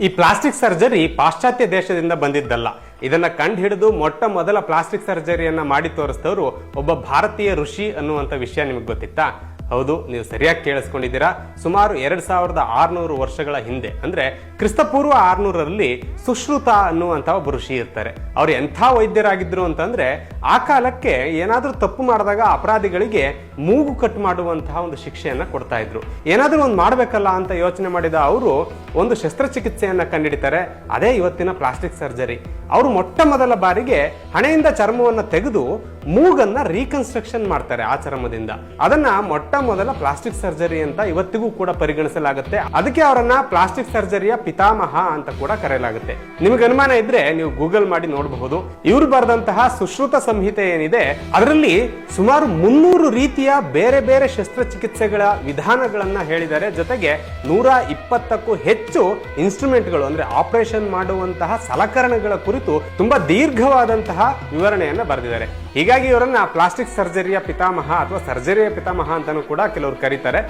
ಈ plastic surgery ಪಾಶ್ಚಾತ್ಯ ದೇಶದಿಂದ ಬಂದಿದ್ದಲ್ಲ. ಇದನ್ನ ಕಂಡು ಹಿಡಿದು ಮೊಟ್ಟ ಮೊದಲ ಪ್ಲಾಸ್ಟಿಕ್ ಸರ್ಜರಿಯನ್ನ ಮಾಡಿ ತೋರಿಸಿದವರು ಒಬ್ಬ ಭಾರತೀಯ ಋಷಿ ಅನ್ನುವಂಥ ವಿಷಯ ನಿಮಗೆ ಗೊತ್ತಿತ್ತಾ? ಹೌದು, ನೀವು ಸರಿಯಾಗಿ ಕೇಳಿಸ್ಕೊಂಡಿದ್ದೀರಾ. ಸುಮಾರು 2600 ವರ್ಷಗಳ ಹಿಂದೆ, ಅಂದ್ರೆ ಕ್ರಿಸ್ತಪೂರ್ವ 600ರಲ್ಲಿ ಸುಶ್ರುತ ಅನ್ನುವಂಥ ಒಬ್ಬ ಋಷಿ ಇರ್ತಾರೆ. ಅವ್ರು ಎಂಥ ವೈದ್ಯರಾಗಿದ್ರು ಅಂತಂದ್ರೆ, ಆ ಕಾಲಕ್ಕೆ ಏನಾದ್ರೂ ತಪ್ಪು ಮಾಡಿದಾಗ ಅಪರಾಧಿಗಳಿಗೆ ಮೂಗು ಕಟ್ ಮಾಡುವಂತಹ ಒಂದು ಶಿಕ್ಷೆಯನ್ನ ಕೊಡ್ತಾ ಇದ್ರು. ಏನಾದ್ರೂ ಒಂದು ಮಾಡ್ಬೇಕಲ್ಲ ಅಂತ ಯೋಚನೆ ಮಾಡಿದ ಅವರು ಒಂದು ಶಸ್ತ್ರಚಿಕಿತ್ಸೆಯನ್ನ ಕಂಡುಹಿಡಿತಾರೆ. ಅದೇ ಇವತ್ತಿನ ಪ್ಲಾಸ್ಟಿಕ್ ಸರ್ಜರಿ. ಅವರು ಮೊಟ್ಟ ಮೊದಲ ಬಾರಿಗೆ ಹಣೆಯಿಂದ ಚರ್ಮವನ್ನ ತೆಗೆದು ಮೂಗನ್ನ ರೀಕನ್ಸ್ಟ್ರಕ್ಷನ್ ಮಾಡ್ತಾರೆ ಆ ಚರ್ಮದಿಂದ. ಅದನ್ನ ಮೊಟ್ಟ ಮೊದಲ ಪ್ಲಾಸ್ಟಿಕ್ ಸರ್ಜರಿ ಅಂತ ಇವತ್ತಿಗೂ ಕೂಡ ಪರಿಗಣಿಸಲಾಗುತ್ತೆ. ಅದಕ್ಕೆ ಅವರನ್ನ ಪ್ಲಾಸ್ಟಿಕ್ ಸರ್ಜರಿಯ ಪಿತಾಮಹ ಅಂತ ಕೂಡ ಕರೆಯಲಾಗುತ್ತೆ. ನಿಮಗೆ ಅನುಮಾನ ಇದ್ರೆ ನೀವು ಗೂಗಲ್ ಮಾಡಿ ನೋಡಬಹುದು. ಇವರು ಬರೆದಂತಹ ಸುಶ್ರುತ ಸಂಹಿತೆ ಏನಿದೆ, ಅದರಲ್ಲಿ ಸುಮಾರು 300 ರೀತಿಯ ಬೇರೆ ಬೇರೆ ಶಸ್ತ್ರಚಿಕಿತ್ಸೆಗಳ ವಿಧಾನಗಳನ್ನ ಹೇಳಿದ್ದಾರೆ. ಜೊತೆಗೆ 120ಕ್ಕೂ ಹೆಚ್ಚು ಇನ್ಸ್ಟ್ರೂಮೆಂಟ್ಗಳು, ಅಂದ್ರೆ ಆಪರೇಷನ್ ಮಾಡುವಂತಹ ಸಲಕರಣೆಗಳ ಕುರಿತು ತುಂಬಾ ದೀರ್ಘವಾದಂತಹ ವಿವರಣೆಯನ್ನ ಬರೆದಿದ್ದಾರೆ. ಹೀಗಾಗಿ ಇವರನ್ನ ಪ್ಲಾಸ್ಟಿಕ್ ಸರ್ಜರಿಯ ಪಿತಾಮಹ ಅಥವಾ ಸರ್ಜರಿಯ ಪಿತಾಮಹ ಅಂತಾನೂ ಕೂಡ ಕೆಲವರು ಕರೀತಾರೆ.